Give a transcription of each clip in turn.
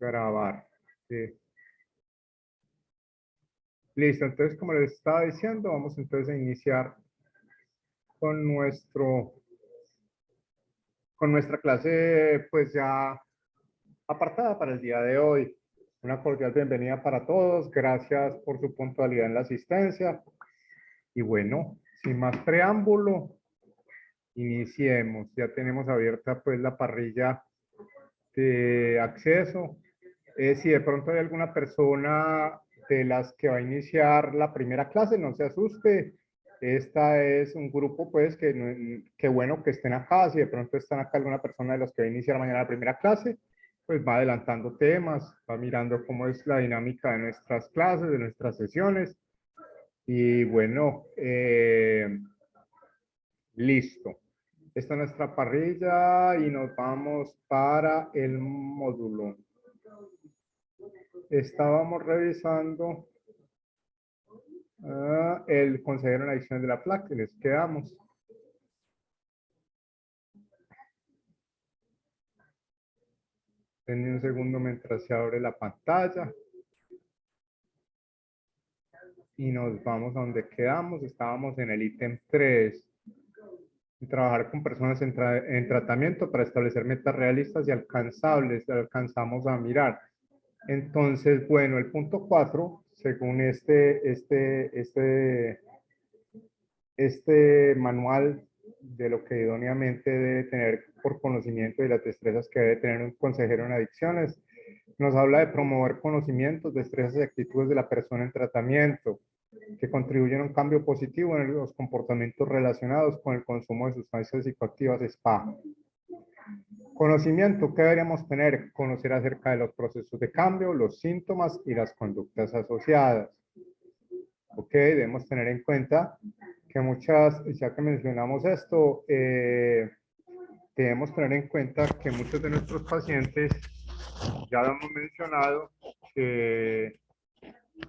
Grabar. Sí. Listo, entonces como les estaba diciendo, vamos entonces a iniciar con nuestra clase pues ya apartada para el día de hoy. Una cordial bienvenida para todos, gracias por su puntualidad en la asistencia. Y bueno, sin más preámbulo, iniciemos. Ya tenemos abierta pues la parrilla de acceso. Si de pronto hay alguna persona de las que va a iniciar la primera clase, no se asuste. Esta es un grupo, pues, que bueno que estén acá. Si de pronto están acá alguna persona de los que va a iniciar mañana la primera clase, pues va adelantando temas, va mirando cómo es la dinámica de nuestras clases, de nuestras sesiones. Y bueno, listo. Esta es nuestra parrilla y nos vamos para el módulo. Estábamos revisando el consejero en adicciones de la PLAC, que les quedamos. Denme un segundo mientras se abre la pantalla. Y nos vamos a donde quedamos. Estábamos en el ítem 3. Trabajar con personas en tratamiento para establecer metas realistas y alcanzables. Alcanzamos a mirar. Entonces, bueno, el punto 4, según este manual de lo que idóneamente debe tener por conocimiento y las destrezas que debe tener un consejero en adicciones, nos habla de promover conocimientos, destrezas y actitudes de la persona en tratamiento que contribuyen a un cambio positivo en los comportamientos relacionados con el consumo de sustancias psicoactivas SPA. Conocimiento, ¿qué deberíamos tener? Conocer acerca de los procesos de cambio, los síntomas y las conductas asociadas. Ok, debemos tener en cuenta que ya que mencionamos esto, debemos tener en cuenta que muchos de nuestros pacientes, ya lo hemos mencionado, que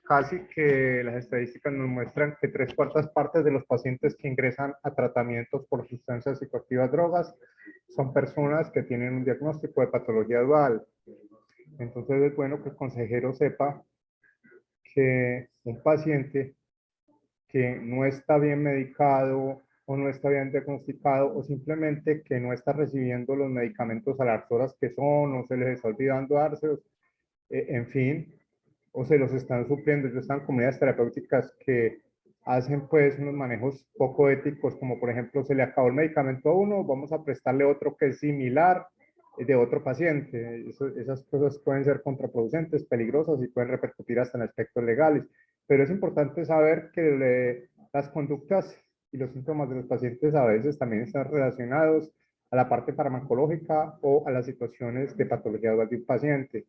casi que las estadísticas nos muestran que 3/4 de los pacientes que ingresan a tratamientos por sustancias psicoactivas, drogas, son personas que tienen un diagnóstico de patología dual. Entonces es bueno que el consejero sepa que un paciente que no está bien medicado o no está bien diagnosticado o simplemente que no está recibiendo los medicamentos a las horas que son o se les está olvidando dárselos, en fin, o se los están supliendo. Yo están en comunidades terapéuticas que hacen pues unos manejos poco éticos, como por ejemplo se le acabó el medicamento a uno, vamos a prestarle otro que es similar de otro paciente. Esas cosas pueden ser contraproducentes, peligrosas y pueden repercutir hasta en aspectos legales. Pero es importante saber que las conductas y los síntomas de los pacientes a veces también están relacionados a la parte farmacológica o a las situaciones de patología dual de un paciente.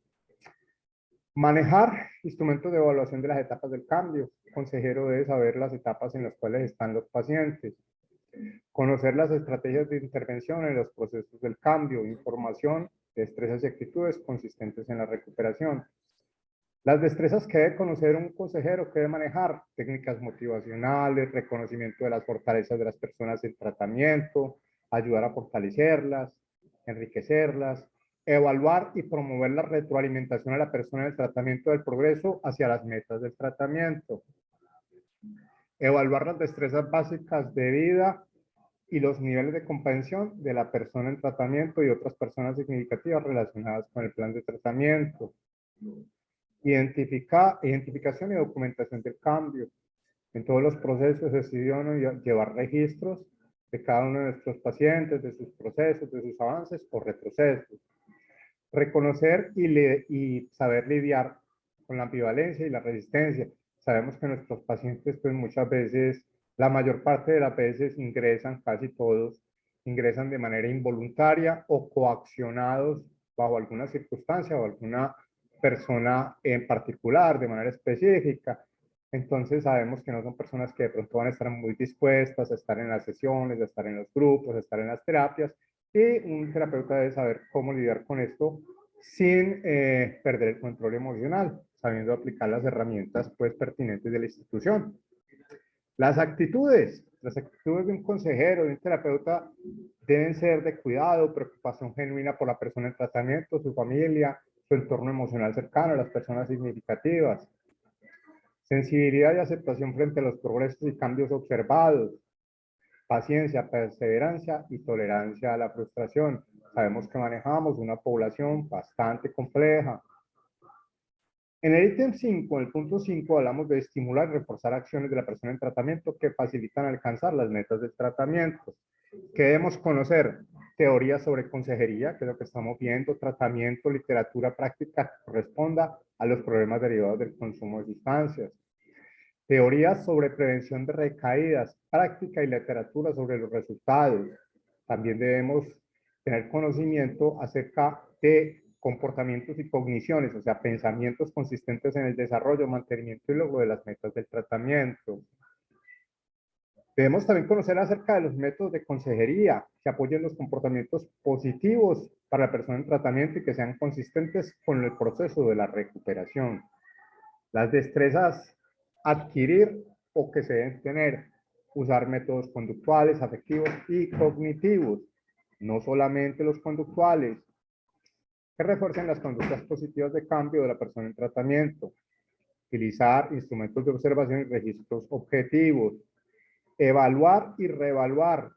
Manejar instrumentos de evaluación de las etapas del cambio. El consejero debe saber las etapas en las cuales están los pacientes. Conocer las estrategias de intervención en los procesos del cambio. Información, destrezas y actitudes consistentes en la recuperación. Las destrezas que debe conocer un consejero, que debe manejar: técnicas motivacionales, reconocimiento de las fortalezas de las personas en tratamiento, ayudar a fortalecerlas, enriquecerlas, evaluar y promover la retroalimentación a la persona en el tratamiento del progreso hacia las metas del tratamiento, evaluar las destrezas básicas de vida y los niveles de comprensión de la persona en tratamiento y otras personas significativas relacionadas con el plan de tratamiento. Identificación y documentación del cambio. En todos los procesos es idóneo llevar registros de cada uno de nuestros pacientes, de sus procesos, de sus avances o retrocesos. Reconocer y saber lidiar con la ambivalencia y la resistencia. Sabemos que nuestros pacientes, pues muchas veces, la mayor parte de las veces ingresan, casi todos, ingresan de manera involuntaria o coaccionados bajo alguna circunstancia o alguna persona en particular, de manera específica. Entonces sabemos que no son personas que de pronto van a estar muy dispuestas a estar en las sesiones, a estar en los grupos, a estar en las terapias, y un terapeuta debe saber cómo lidiar con esto sin perder el control emocional, sabiendo aplicar las herramientas pues pertinentes de la institución. Las actitudes de un consejero, de un terapeuta, deben ser de cuidado, preocupación genuina por la persona en tratamiento, su familia, su entorno emocional cercano, las personas significativas. Sensibilidad y aceptación frente a los progresos y cambios observados. Paciencia, perseverancia y tolerancia a la frustración. Sabemos que manejamos una población bastante compleja. En el ítem 5, en el punto 5, hablamos de estimular y reforzar acciones de la persona en tratamiento que facilitan alcanzar las metas del tratamiento. ¿Qué debemos conocer? Teorías sobre consejería, que es lo que estamos viendo, tratamiento, literatura práctica que corresponda a los problemas derivados del consumo de sustancias. Teorías sobre prevención de recaídas, práctica y literatura sobre los resultados. También debemos tener conocimiento acerca de comportamientos y cogniciones, o sea, pensamientos consistentes en el desarrollo, mantenimiento y logro de las metas del tratamiento. Debemos también conocer acerca de los métodos de consejería que apoyen los comportamientos positivos para la persona en tratamiento y que sean consistentes con el proceso de la recuperación. Las destrezas adquirir o que se deben tener, usar métodos conductuales, afectivos y cognitivos, no solamente los conductuales, que refuercen las conductas positivas de cambio de la persona en tratamiento, utilizar instrumentos de observación y registros objetivos, evaluar y reevaluar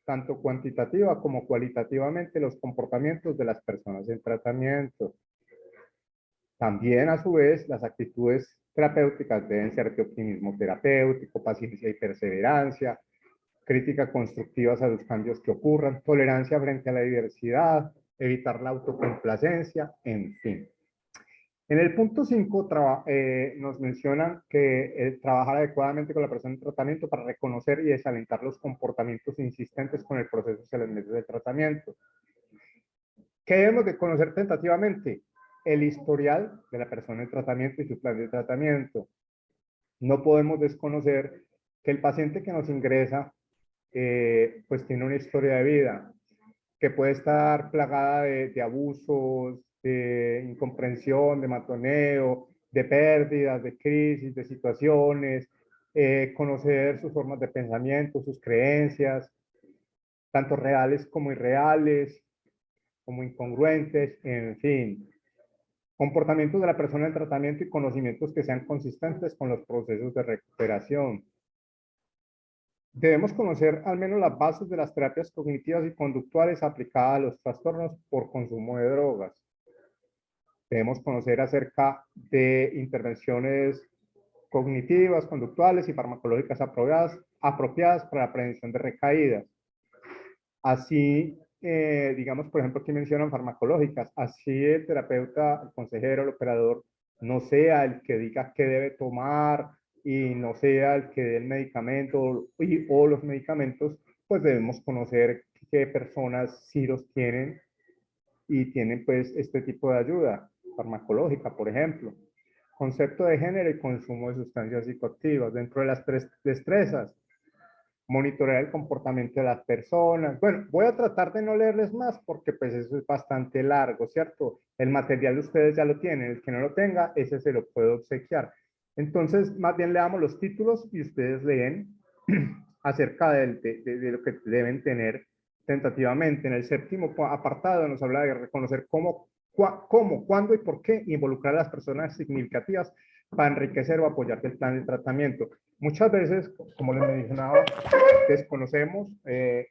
tanto cuantitativa como cualitativamente los comportamientos de las personas en tratamiento. También, a su vez, las actitudes terapéuticas deben ser de optimismo terapéutico, paciencia y perseverancia, crítica constructiva a los cambios que ocurran, tolerancia frente a la diversidad, evitar la autocomplacencia, en fin. En el punto 5 nos mencionan que trabajar adecuadamente con la persona en tratamiento para reconocer y desalentar los comportamientos insistentes con el proceso hacia los meses de tratamiento. ¿Qué debemos de conocer tentativamente? El historial de la persona en tratamiento y su plan de tratamiento. No podemos desconocer que el paciente que nos ingresa pues tiene una historia de vida que puede estar plagada de abusos, de incomprensión, de matoneo, de pérdidas, de crisis, de situaciones, conocer sus formas de pensamiento, sus creencias, tanto reales como irreales, como incongruentes, en fin. Comportamientos de la persona en tratamiento y conocimientos que sean consistentes con los procesos de recuperación. Debemos conocer al menos las bases de las terapias cognitivas y conductuales aplicadas a los trastornos por consumo de drogas. Debemos conocer acerca de intervenciones cognitivas, conductuales y farmacológicas apropiadas para la prevención de recaídas. Así, digamos, por ejemplo, aquí mencionan farmacológicas. Así el terapeuta, el consejero, el operador, no sea el que diga qué debe tomar y no sea el que dé el medicamento o los medicamentos, pues debemos conocer qué personas sí los tienen y tienen pues este tipo de ayuda farmacológica, por ejemplo. Concepto de género y consumo de sustancias psicoactivas. Dentro de las tres destrezas, monitorear el comportamiento de las personas. Bueno, voy a tratar de no leerles más porque pues eso es bastante largo, ¿cierto? El material ustedes ya lo tienen, el que no lo tenga, ese se lo puedo obsequiar. Entonces, más bien leamos los títulos y ustedes leen acerca de lo que deben tener tentativamente. En el séptimo apartado nos habla de reconocer cómo, cuándo y por qué involucrar a las personas significativas para enriquecer o apoyar el plan de tratamiento. Muchas veces, como les mencionaba, desconocemos,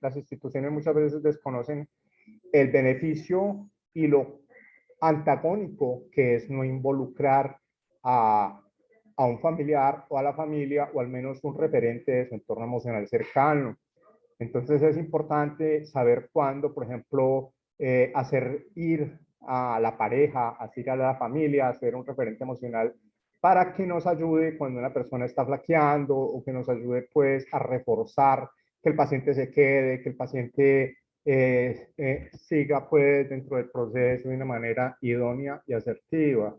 las instituciones muchas veces desconocen el beneficio y lo antagónico que es no involucrar a un familiar o a la familia o al menos un referente de su entorno emocional cercano. Entonces es importante saber cuándo, por ejemplo, hacer ir a la pareja, hacer ir a la familia, hacer un referente emocional para que nos ayude cuando una persona está flaqueando o que nos ayude pues a reforzar que el paciente se quede, que el paciente siga pues dentro del proceso de una manera idónea y asertiva.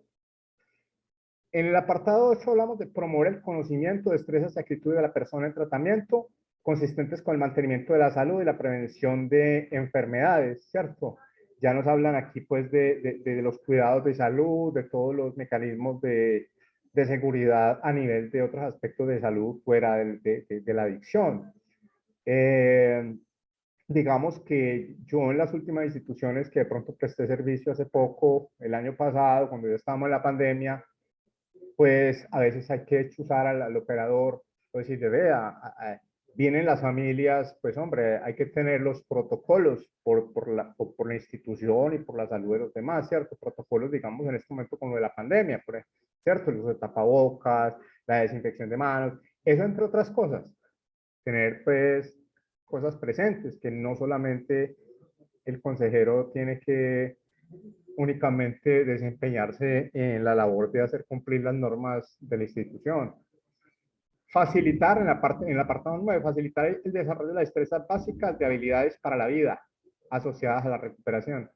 En el apartado 8 hablamos de promover el conocimiento, destrezas y actitudes de la persona en tratamiento consistentes con el mantenimiento de la salud y la prevención de enfermedades, ¿cierto? Ya nos hablan aquí pues de los cuidados de salud, de todos los mecanismos de seguridad a nivel de otros aspectos de salud fuera de la adicción. digamos que yo en las últimas instituciones que de pronto presté servicio hace poco, el año pasado, cuando ya estábamos en la pandemia, pues a veces hay que chuzar al operador, o decirle, vea, vienen las familias, pues hombre, hay que tener los protocolos por la institución y por la salud de los demás, ¿cierto? Protocolos, digamos, en este momento con lo de la pandemia, ¿cierto? El uso de tapabocas, la desinfección de manos, eso entre otras cosas. Tener, pues, cosas presentes, que no solamente el consejero tiene que únicamente desempeñarse en la labor de hacer cumplir las normas de la institución. Facilitar en el apartado 9, facilitar el desarrollo de las destrezas básicas de habilidades para la vida asociadas a la recuperación.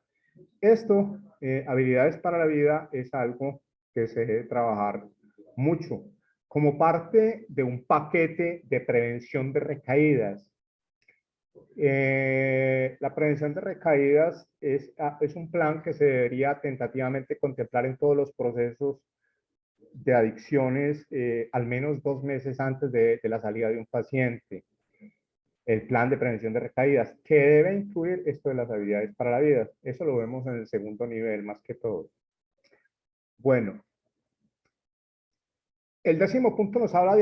Esto, habilidades para la vida, es algo que se debe trabajar mucho como parte de un paquete de prevención de recaídas. La prevención de recaídas es un plan que se debería tentativamente contemplar en todos los procesos de adicciones al menos 2 meses antes de la salida de un paciente. El plan de prevención de recaídas, que debe incluir esto de las habilidades para la vida. Eso lo vemos en el segundo nivel, más que todo. Bueno, el 10º punto nos habla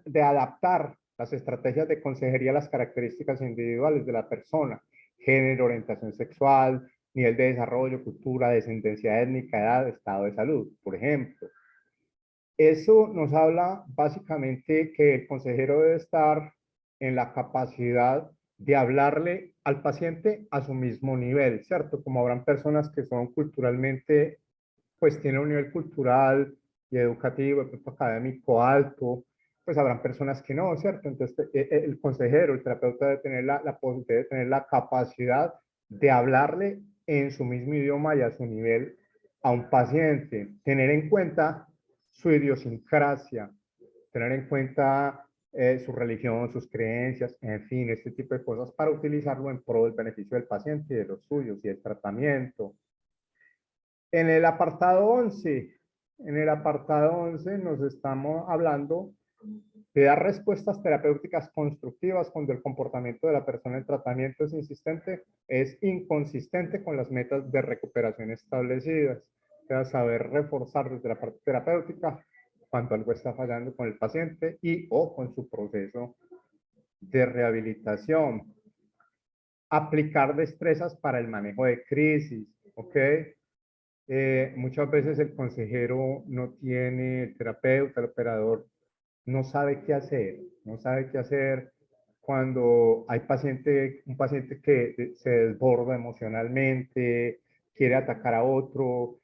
de adaptar las estrategias de consejería a las características individuales de la persona, género, orientación sexual, nivel de desarrollo, cultura, descendencia étnica, edad, estado de salud, por ejemplo. Eso nos habla básicamente que el consejero debe estar en la capacidad de hablarle al paciente a su mismo nivel, ¿cierto? Como habrán personas que son culturalmente, pues tienen un nivel cultural y educativo, académico alto, pues habrán personas que no, ¿cierto? Entonces el consejero, el terapeuta debe tener la capacidad de hablarle en su mismo idioma y a su nivel a un paciente, tener en cuenta su idiosincrasia, tener en cuenta su religión, sus creencias, en fin, este tipo de cosas para utilizarlo en pro del beneficio del paciente y de los suyos y el tratamiento. En el apartado 11, nos estamos hablando de dar respuestas terapéuticas constructivas cuando el comportamiento de la persona en tratamiento es inconsistente con las metas de recuperación establecidas. O sea, saber reforzar desde la parte terapéutica cuando algo está fallando con el paciente y o con su proceso de rehabilitación. Aplicar destrezas para el manejo de crisis, ¿ok? Muchas veces el consejero no tiene, el terapeuta, el operador, no sabe qué hacer, no sabe qué hacer cuando hay un paciente que se desborda emocionalmente, quiere atacar a otro,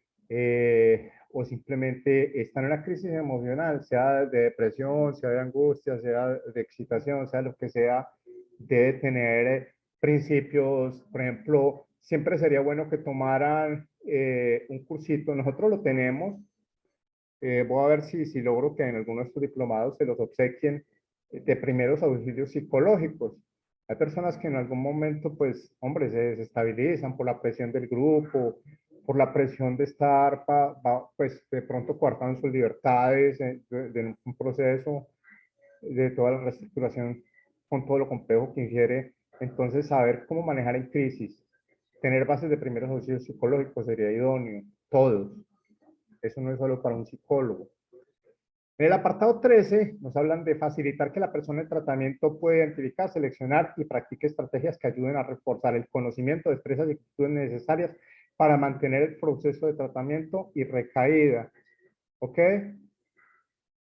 o simplemente está en una crisis emocional, sea de depresión, sea de angustia, sea de excitación, sea lo que sea, debe tener principios, por ejemplo, siempre sería bueno que tomaran un cursito, nosotros lo tenemos, voy a ver si logro que en algunos de estos diplomados se los obsequien de primeros auxilios psicológicos. Hay personas que en algún momento, pues, hombre, se desestabilizan por la presión del grupo, por la presión de estar, pues, de pronto coartando sus libertades de un proceso de toda la reestructuración con todo lo complejo que ingiere. Entonces, saber cómo manejar en crisis, tener bases de primeros auxilios psicológicos sería idóneo, todos. Eso no es solo para un psicólogo. En el apartado 13 nos hablan de facilitar que la persona en tratamiento pueda identificar, seleccionar y practique estrategias que ayuden a reforzar el conocimiento, destrezas y actitudes necesarias para mantener el proceso de tratamiento y recaída. ¿Ok?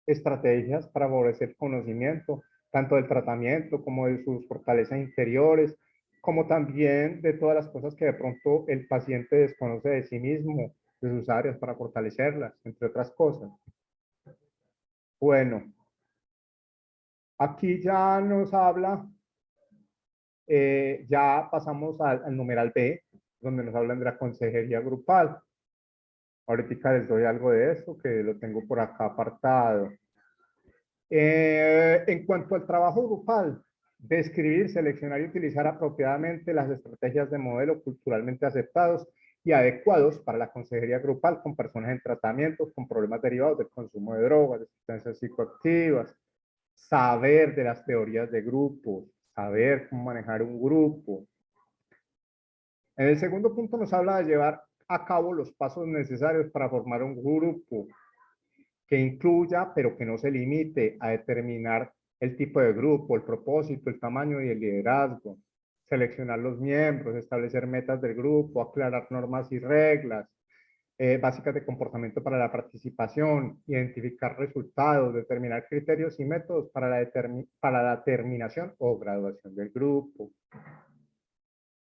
Estrategias para favorecer conocimiento, tanto del tratamiento como de sus fortalezas interiores, como también de todas las cosas que de pronto el paciente desconoce de sí mismo, de sus áreas para fortalecerlas, entre otras cosas. Bueno, aquí ya nos habla, ya pasamos al numeral B, donde nos hablan de la consejería grupal. Ahorita les doy algo de eso, que lo tengo por acá apartado. En cuanto al trabajo grupal, describir, seleccionar y utilizar apropiadamente las estrategias de modelo culturalmente aceptados y adecuados para la consejería grupal con personas en tratamiento con problemas derivados del consumo de drogas, de sustancias psicoactivas, saber de las teorías de grupos, saber cómo manejar un grupo. En el segundo punto nos habla de llevar a cabo los pasos necesarios para formar un grupo que incluya, pero que no se limite a determinar el tipo de grupo, el propósito, el tamaño y el liderazgo, seleccionar los miembros, establecer metas del grupo, aclarar normas y reglas básicas de comportamiento para la participación, identificar resultados, determinar criterios y métodos para la terminación o graduación del grupo.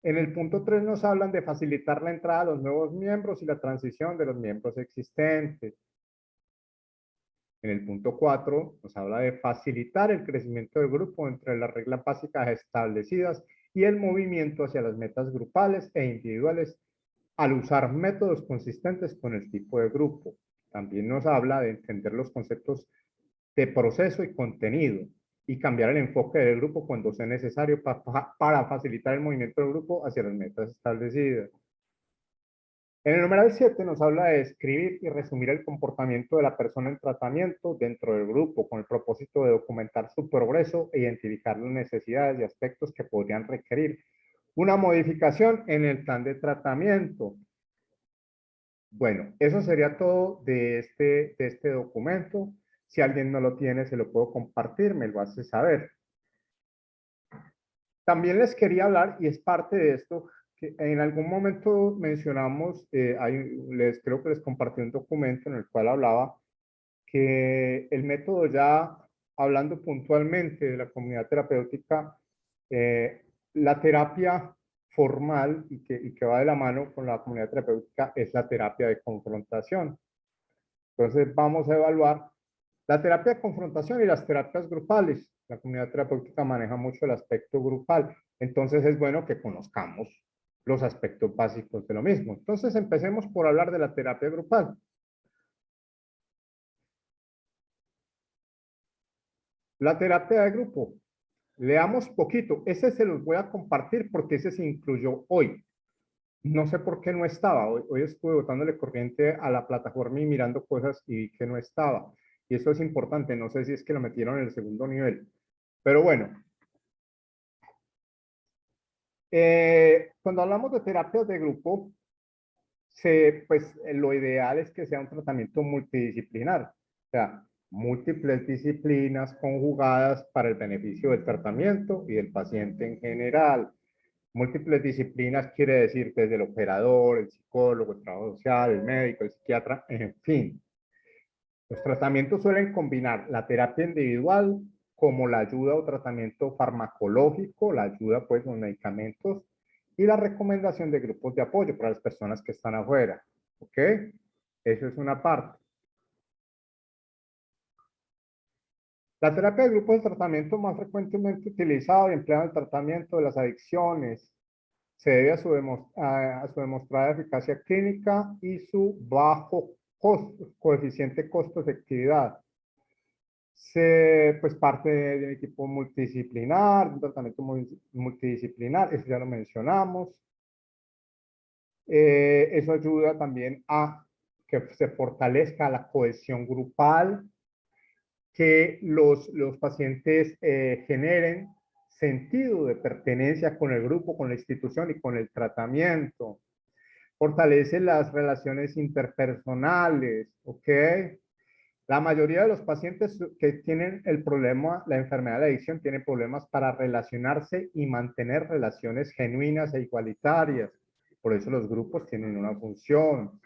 En el punto 3 nos hablan de facilitar la entrada a los nuevos miembros y la transición de los miembros existentes. En el punto 4 nos habla de facilitar el crecimiento del grupo entre las reglas básicas establecidas y el movimiento hacia las metas grupales e individuales al usar métodos consistentes con el tipo de grupo. También nos habla de entender los conceptos de proceso y contenido y cambiar el enfoque del grupo cuando sea necesario para facilitar el movimiento del grupo hacia las metas establecidas. En el numeral 7 nos habla de describir y resumir el comportamiento de la persona en tratamiento dentro del grupo con el propósito de documentar su progreso e identificar las necesidades y aspectos que podrían requerir una modificación en el plan de tratamiento. Bueno, eso sería todo de este documento. Si alguien no lo tiene, se lo puedo compartir, me lo hace saber. También les quería hablar, y es parte de esto, que en algún momento mencionamos, creo que les compartí un documento en el cual hablaba que el método ya, hablando puntualmente de la comunidad terapéutica, la terapia formal y que va de la mano con la comunidad terapéutica es la terapia de confrontación. Entonces vamos a evaluar la terapia de confrontación y las terapias grupales. La comunidad terapéutica maneja mucho el aspecto grupal, entonces es bueno que conozcamos los aspectos básicos de lo mismo. Entonces empecemos por hablar de la terapia grupal. La terapia de grupo. Leamos poquito. Ese se los voy a compartir porque ese se incluyó hoy. No sé por qué no estaba. Hoy estuve botándole corriente a la plataforma y mirando cosas y vi que no estaba. Y eso es importante. No sé si es que lo metieron en el segundo nivel. Pero bueno. Cuando hablamos de terapias de grupo, pues lo ideal es que sea un tratamiento multidisciplinar. O sea, múltiples disciplinas conjugadas para el beneficio del tratamiento y del paciente en general. Múltiples disciplinas quiere decir desde el operador, el psicólogo, el trabajo social, el médico, el psiquiatra, en fin. Los tratamientos suelen combinar la terapia individual como la ayuda o tratamiento farmacológico, la ayuda pues con medicamentos y la recomendación de grupos de apoyo para las personas que están afuera. ¿Ok? Eso es una parte. La terapia de grupo es el tratamiento más frecuentemente utilizado y empleado en el tratamiento de las adicciones. Se debe a su demostrada eficacia clínica y su bajo coeficiente costo-efectividad. Pues parte de un equipo multidisciplinar, un tratamiento multidisciplinar, eso ya lo mencionamos. Eso ayuda también a que se fortalezca la cohesión grupal, que los pacientes generen sentido de pertenencia con el grupo, con la institución y con el tratamiento. Fortalece las relaciones interpersonales, ¿ok? La mayoría de los pacientes que tienen el problema, la enfermedad de la adicción, tienen problemas para relacionarse y mantener relaciones genuinas e igualitarias. Por eso los grupos tienen una función.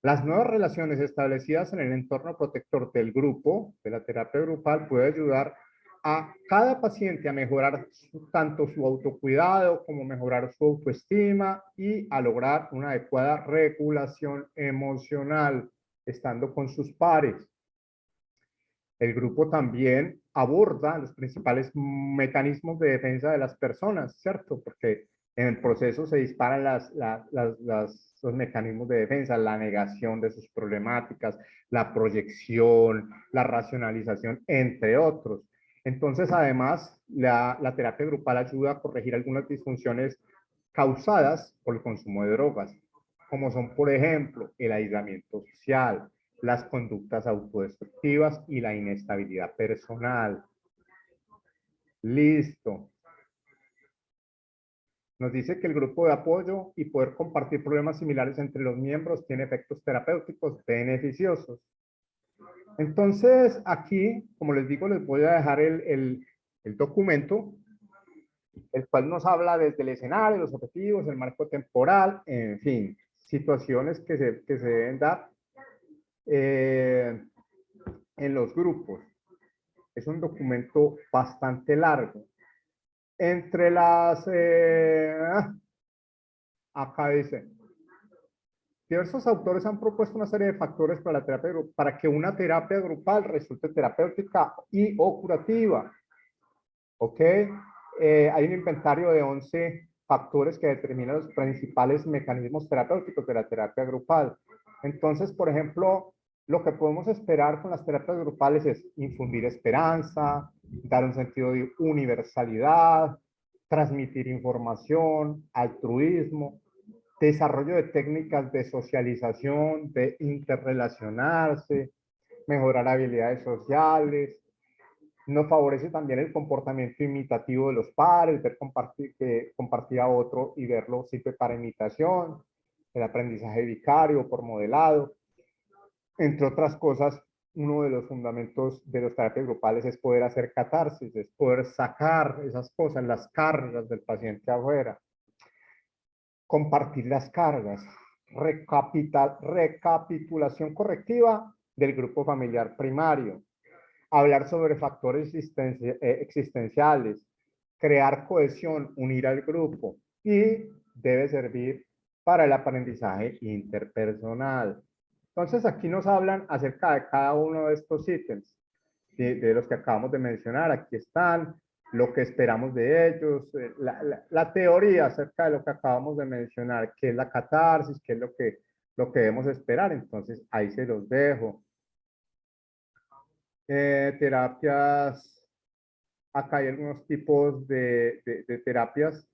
Las nuevas relaciones establecidas en el entorno protector del grupo, de la terapia grupal, puede ayudar a cada paciente a mejorar tanto su autocuidado como mejorar su autoestima y a lograr una adecuada regulación emocional, estando con sus pares. El grupo también aborda los principales mecanismos de defensa de las personas, ¿cierto? Porque en el proceso se disparan los mecanismos de defensa, la negación de sus problemáticas, la proyección, la racionalización, entre otros. Entonces, además, la terapia grupal ayuda a corregir algunas disfunciones causadas por el consumo de drogas, como son, por ejemplo, el aislamiento social, las conductas autodestructivas y la inestabilidad personal. Listo. Nos dice que el grupo de apoyo y poder compartir problemas similares entre los miembros tiene efectos terapéuticos beneficiosos. Entonces, aquí, como les digo, les voy a dejar el documento, el cual nos habla desde el escenario, los objetivos, el marco temporal, en fin, situaciones que se deben dar en los grupos. Es un documento bastante largo. Entre las... acá dice, diversos autores han propuesto una serie de factores para, para que una terapia grupal resulte terapéutica y o curativa. ¿Ok? Hay un inventario de 11 factores que determinan los principales mecanismos terapéuticos de la terapia grupal. Entonces, por ejemplo, lo que podemos esperar con las terapias grupales es infundir esperanza, dar un sentido de universalidad, transmitir información, altruismo, desarrollo de técnicas de socialización, de interrelacionarse, mejorar habilidades sociales. Nos favorece también el comportamiento imitativo de los pares, ver compartir a otro y verlo sirve para imitación, el aprendizaje vicario por modelado. Entre otras cosas, uno de los fundamentos de las terapias grupales es poder hacer catarsis, es poder sacar esas cosas, las cargas del paciente afuera. Compartir las cargas, recapitulación correctiva del grupo familiar primario, hablar sobre factores existenciales, crear cohesión, unir al grupo y debe servir para el aprendizaje interpersonal. Entonces aquí nos hablan acerca de cada uno de estos ítems, de los que acabamos de mencionar. Aquí están lo que esperamos de ellos, la teoría acerca de lo que acabamos de mencionar, qué es la catarsis, qué es lo que debemos esperar. Entonces ahí se los dejo. Terapias, acá hay algunos tipos de terapias: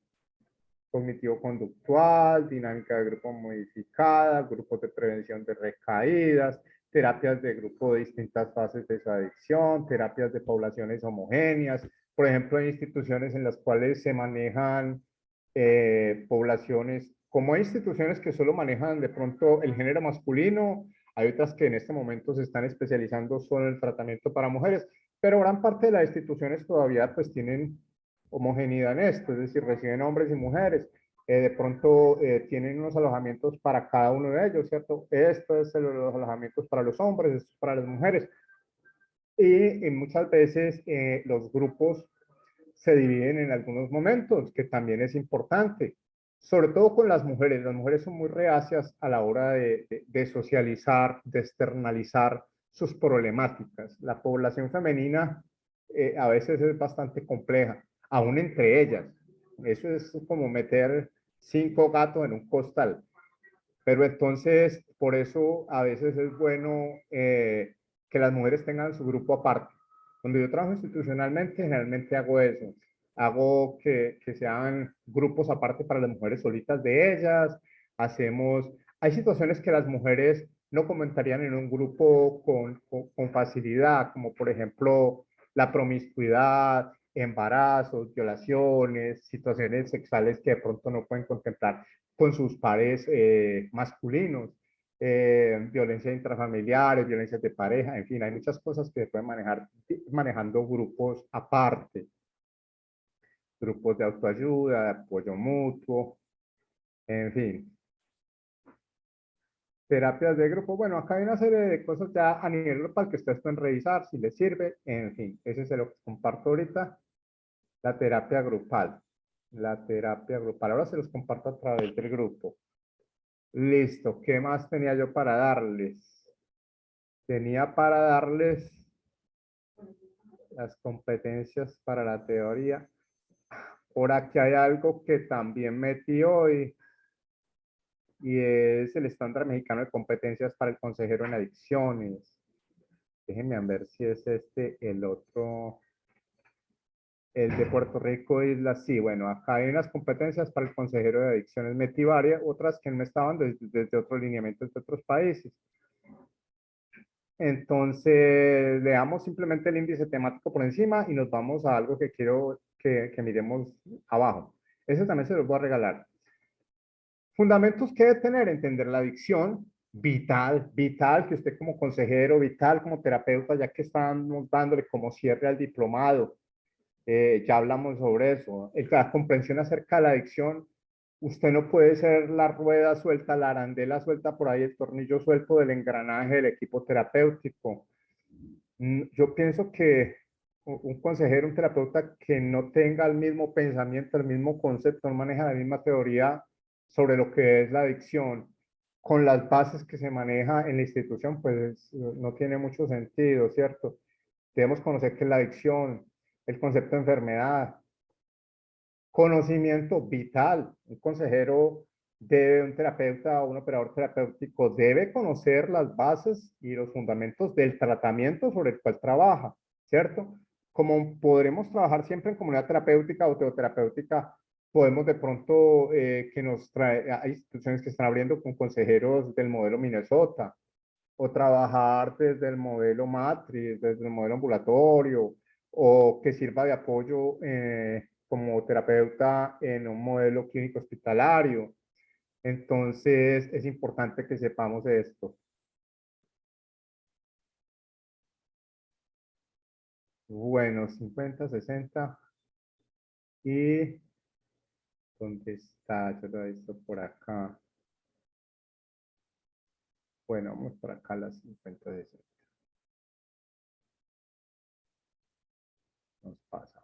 cognitivo-conductual, dinámica de grupo modificada, grupos de prevención de recaídas, terapias de grupo de distintas fases de su adicción, terapias de poblaciones homogéneas. Por ejemplo, hay instituciones en las cuales se manejan poblaciones, como hay instituciones que solo manejan de pronto el género masculino, hay otras que en este momento se están especializando solo en el tratamiento para mujeres, pero gran parte de las instituciones todavía pues tienen homogeneidad en esto, es decir, reciben hombres y mujeres. De pronto tienen unos alojamientos para cada uno de ellos, ¿cierto? Esto es los alojamientos para los hombres, esto es para las mujeres. Y muchas veces los grupos se dividen en algunos momentos, que también es importante, sobre todo con las mujeres. Las mujeres son muy reacias a la hora de socializar, de externalizar sus problemáticas. La población femenina a veces es bastante compleja, aún entre ellas. Eso es como meter 5 gatos en un costal. Pero entonces, por eso a veces es bueno que las mujeres tengan su grupo aparte. Cuando yo trabajo institucionalmente, generalmente hago eso. Hago que sean grupos aparte para las mujeres solitas de ellas. Hay situaciones que las mujeres no comentarían en un grupo con facilidad, como por ejemplo la promiscuidad, embarazos, violaciones, situaciones sexuales que de pronto no pueden contemplar con sus pares masculinos, violencia intrafamiliares, violencias de pareja, en fin, hay muchas cosas que se pueden manejar manejando grupos aparte, grupos de autoayuda, de apoyo mutuo, en fin. Terapias de grupo, bueno, acá hay una serie de cosas ya a nivel grupal que ustedes pueden revisar si les sirve, en fin, ese es lo que comparto ahorita, la terapia grupal. La terapia grupal, ahora se los comparto a través del grupo. Listo, ¿qué más tenía yo para darles? Tenía para darles las competencias para la teoría. Por aquí hay algo que también metí hoy y es el estándar mexicano de competencias para el consejero en adicciones. Déjenme ver si es este el otro, el de Puerto Rico, Islas. Sí, bueno, acá hay unas competencias para el consejero de adicciones. Metí varias, otras que no estaban desde otros lineamientos de otros países. Entonces, le damos simplemente el índice temático por encima y nos vamos a algo que quiero que miremos abajo. Ese también se los voy a regalar. Fundamentos que debe tener, entender la adicción, vital que usted como consejero, vital como terapeuta, ya que estamos dándole como cierre al diplomado, ya hablamos sobre eso. La comprensión acerca de la adicción, usted no puede ser la rueda suelta, la arandela suelta por ahí, el tornillo suelto del engranaje del equipo terapéutico. Yo pienso que un consejero, un terapeuta que no tenga el mismo pensamiento, el mismo concepto, no maneja la misma teoría sobre lo que es la adicción, con las bases que se maneja en la institución, pues no tiene mucho sentido, ¿cierto? Debemos conocer qué es la adicción, el concepto de enfermedad, conocimiento vital. Un consejero debe, un terapeuta o un operador terapéutico debe conocer las bases y los fundamentos del tratamiento sobre el cual trabaja, ¿cierto? Como podremos trabajar siempre en comunidad terapéutica o teoterapéutica, podemos de pronto que nos trae, hay instituciones que están abriendo con consejeros del modelo Minnesota, o trabajar desde el modelo matriz, desde el modelo ambulatorio, o que sirva de apoyo como terapeuta en un modelo clínico hospitalario. Entonces, es importante que sepamos esto. Bueno, 50, 60. ¿Y dónde está? Yo lo he visto por acá. Bueno, vamos por acá las 50, 60. Nos pasa.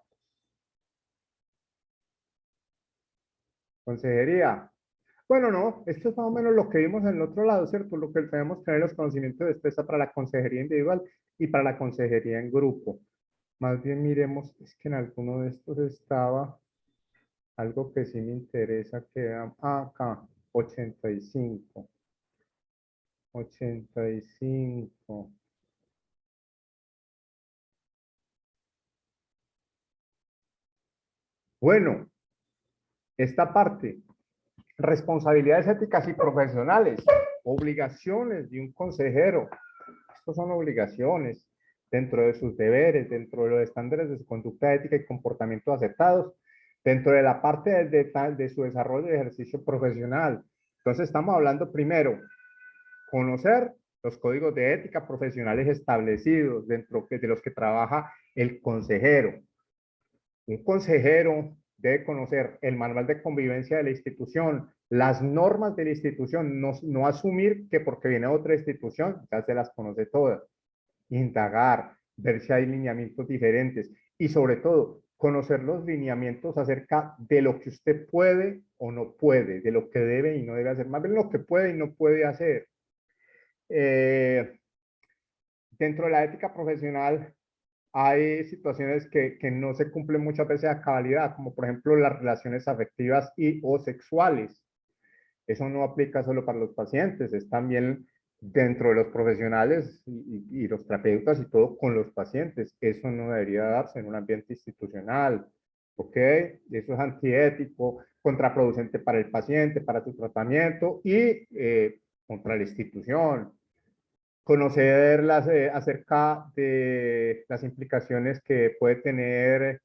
Consejería. Bueno, no, esto es más o menos lo que vimos en el otro lado, ¿cierto? Lo que tenemos que tener los conocimientos de destreza para la consejería individual y para la consejería en grupo. Más bien miremos, es que en alguno de estos estaba algo que sí me interesa, que acá, 85. 85. Bueno, esta parte, responsabilidades éticas y profesionales, obligaciones de un consejero. Estos son obligaciones dentro de sus deberes, dentro de los estándares de su conducta ética y comportamiento aceptados, dentro de la parte de su desarrollo y ejercicio profesional. Entonces estamos hablando primero, conocer los códigos de ética profesionales establecidos dentro de los que trabaja el consejero. Un consejero debe conocer el manual de convivencia de la institución, las normas de la institución, no asumir que porque viene a otra institución ya se las conoce todas, indagar, ver si hay lineamientos diferentes y sobre todo conocer los lineamientos acerca de lo que usted puede o no puede, de lo que debe y no debe hacer, más bien lo que puede y no puede hacer. Eh, Dentro de la ética profesional hay situaciones que no se cumplen muchas veces a cabalidad, como por ejemplo las relaciones afectivas y o sexuales. Eso no aplica solo para los pacientes, es también dentro de los profesionales y los terapeutas y todo con los pacientes. Eso no debería darse en un ambiente institucional, ¿ok? Eso es antiético, contraproducente para el paciente, para su tratamiento y contra la institución. Conocer acerca de las implicaciones que puede tener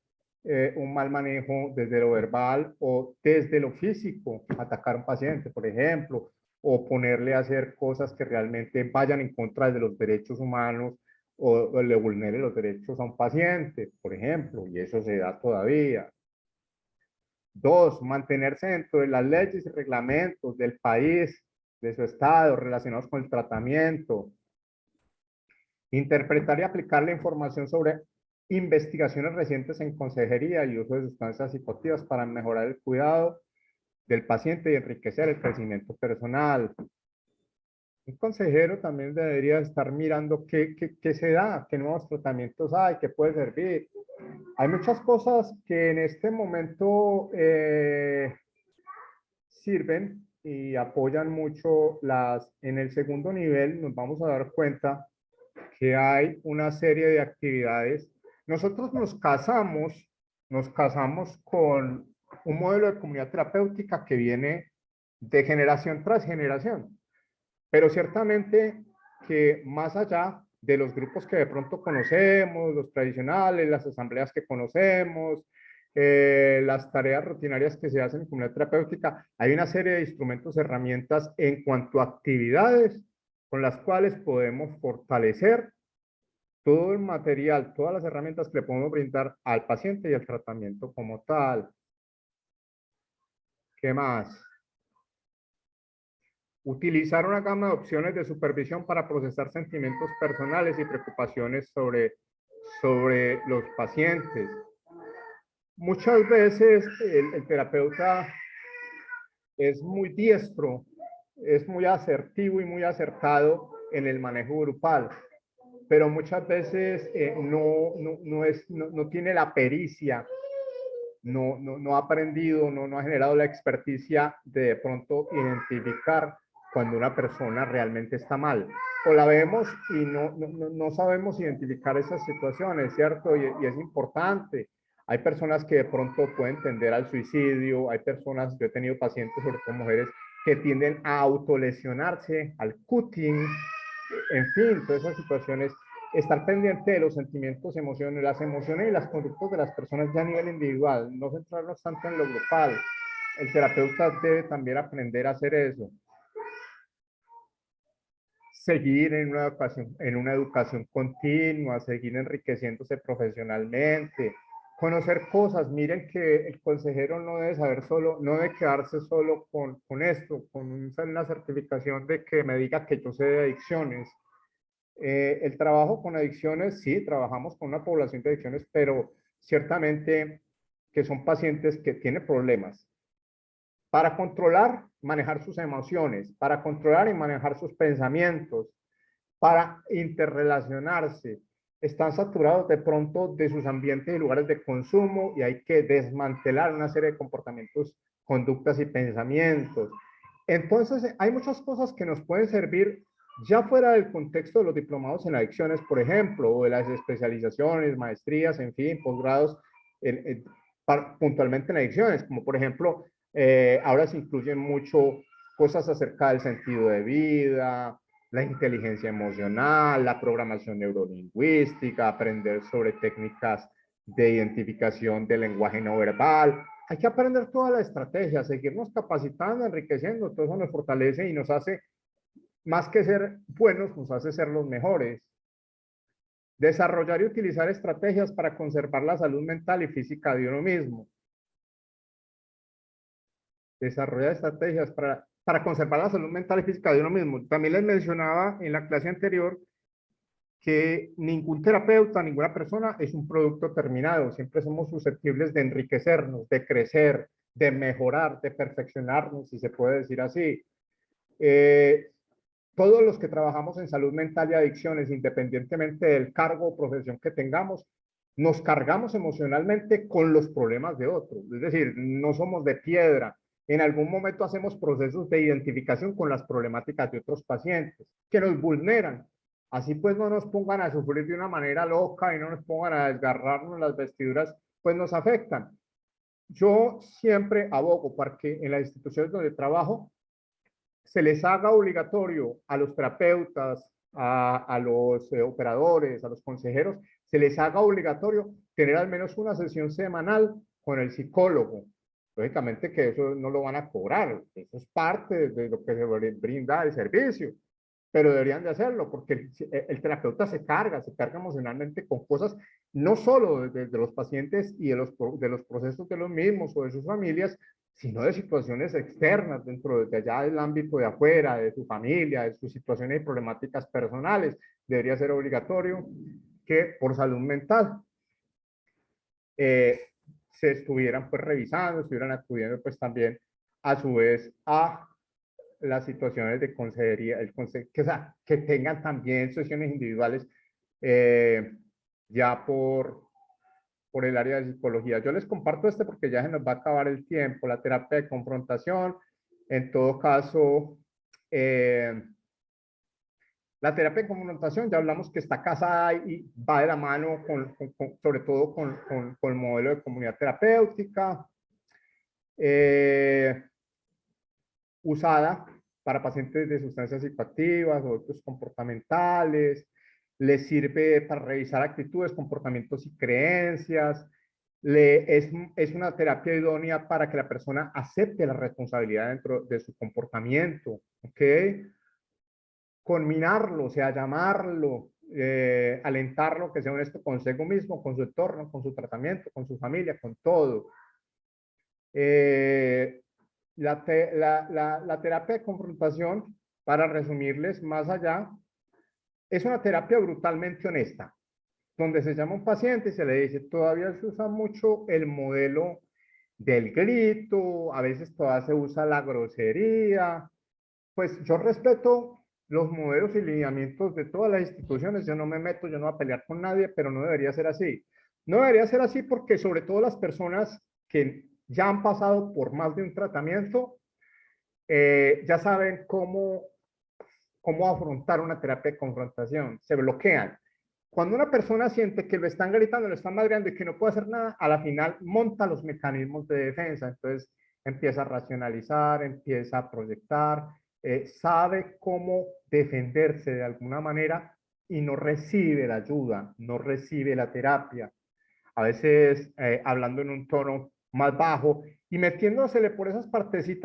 un mal manejo desde lo verbal o desde lo físico, atacar a un paciente, por ejemplo, o ponerle a hacer cosas que realmente vayan en contra de los derechos humanos o le vulnere los derechos a un paciente, por ejemplo, y eso se da todavía. Dos, mantenerse dentro de las leyes y reglamentos del país, de su estado, relacionados con el tratamiento. Interpretar y aplicar la información sobre investigaciones recientes en consejería y uso de sustancias psicoactivas para mejorar el cuidado del paciente y enriquecer el crecimiento personal. Un consejero también debería estar mirando qué se da, qué nuevos tratamientos hay, qué puede servir. Hay muchas cosas que en este momento sirven y apoyan mucho en el segundo nivel nos vamos a dar cuenta que hay una serie de actividades. Nosotros nos casamos con un modelo de comunidad terapéutica que viene de generación tras generación, pero ciertamente que más allá de los grupos que de pronto conocemos, los tradicionales, las asambleas que conocemos, las tareas rutinarias que se hacen en comunidad terapéutica. Hay una serie de instrumentos, herramientas en cuanto a actividades con las cuales podemos fortalecer todo el material, todas las herramientas que le podemos brindar al paciente y al tratamiento como tal. ¿Qué más? Utilizar una gama de opciones de supervisión para procesar sentimientos personales y preocupaciones sobre los pacientes. Muchas veces el terapeuta es muy diestro, es muy asertivo y muy acertado en el manejo grupal, pero muchas veces no tiene la pericia, no ha aprendido, no ha generado la experticia de pronto identificar cuando una persona realmente está mal. O la vemos y no sabemos identificar esas situaciones, ¿cierto? Y es importante. Hay personas que de pronto pueden tender al suicidio, hay personas, yo he tenido pacientes, sobre todo mujeres, que tienden a autolesionarse, al cutting, en fin, todas esas situaciones. Estar pendiente de los sentimientos, emociones, las emociones y las conductas de las personas ya a nivel individual, no centrarnos tanto en lo grupal. El terapeuta debe también aprender a hacer eso. Seguir en una educación continua, seguir enriqueciéndose profesionalmente, conocer cosas. Miren que el consejero no debe saber solo, no debe quedarse solo con esto, con una certificación de que me diga que yo sé de adicciones. El trabajo con adicciones, sí, trabajamos con una población de adicciones, pero ciertamente que son pacientes que tienen problemas para controlar, manejar sus emociones, para controlar y manejar sus pensamientos, para interrelacionarse. Están saturados de pronto de sus ambientes y lugares de consumo y hay que desmantelar una serie de comportamientos, conductas y pensamientos. Entonces, hay muchas cosas que nos pueden servir ya fuera del contexto de los diplomados en adicciones, por ejemplo, o de las especializaciones, maestrías, en fin, posgrados, puntualmente en adicciones, como por ejemplo, ahora se incluyen mucho cosas acerca del sentido de vida, la inteligencia emocional, la programación neurolingüística, aprender sobre técnicas de identificación del lenguaje no verbal. Hay que aprender toda la estrategia, seguirnos capacitando, enriqueciendo, todo eso nos fortalece y nos hace, más que ser buenos, nos hace ser los mejores. Desarrollar y utilizar estrategias para conservar la salud mental y física de uno mismo. Desarrollar estrategias para conservar la salud mental y física de uno mismo. También les mencionaba en la clase anterior que ningún terapeuta, ninguna persona es un producto terminado. Siempre somos susceptibles de enriquecernos, de crecer, de mejorar, de perfeccionarnos, si se puede decir así. Todos los que trabajamos en salud mental y adicciones, independientemente del cargo o profesión que tengamos, nos cargamos emocionalmente con los problemas de otros. Es decir, no somos de piedra. En algún momento hacemos procesos de identificación con las problemáticas de otros pacientes que nos vulneran. Así pues no nos pongan a sufrir de una manera loca y no nos pongan a desgarrarnos las vestiduras, pues nos afectan. Yo siempre abogo para que en las instituciones donde trabajo se les haga obligatorio a los terapeutas, a los operadores, a los consejeros, se les haga obligatorio tener al menos una sesión semanal con el psicólogo. Lógicamente que eso no lo van a cobrar, eso es parte de lo que se brinda el servicio, pero deberían de hacerlo porque el terapeuta se carga emocionalmente con cosas no solo de los pacientes y de los procesos de los mismos o de sus familias, sino de situaciones externas dentro de allá del ámbito de afuera, de su familia, de sus situaciones y problemáticas personales. Debería ser obligatorio que por salud mental se estuvieran pues revisando, estuvieran acudiendo pues también a su vez a las situaciones de consejería, que tengan también sesiones individuales ya por el área de psicología. Yo les comparto este porque ya se nos va a acabar el tiempo, la terapia de confrontación. En todo caso, la terapia de confrontación, ya hablamos que está casada y va de la mano sobre todo con el modelo de comunidad terapéutica, usada para pacientes de sustancias psicoactivas o otros comportamentales, le sirve para revisar actitudes, comportamientos y creencias, es una terapia idónea para que la persona acepte la responsabilidad dentro de su comportamiento, ¿ok? Conminarlo, o sea, llamarlo, alentarlo, que sea honesto consigo mismo, con su entorno, con su tratamiento, con su familia, con todo. La terapia de confrontación, para resumirles más allá, es una terapia brutalmente honesta, donde se llama a un paciente y se le dice, todavía se usa mucho el modelo del grito, a veces todavía se usa la grosería. Pues yo respeto los modelos y lineamientos de todas las instituciones, yo no me meto, yo no voy a pelear con nadie, pero no debería ser así. No debería ser así porque sobre todo las personas que ya han pasado por más de un tratamiento, ya saben cómo afrontar una terapia de confrontación, se bloquean. Cuando una persona siente que lo están gritando, lo están madreando y que no puede hacer nada, a la final monta los mecanismos de defensa. Entonces empieza a racionalizar, empieza a proyectar, sabe cómo defenderse de alguna manera y no recibe la ayuda, no recibe la terapia. A veces hablando en un tono más bajo y metiéndosele por esas partecitas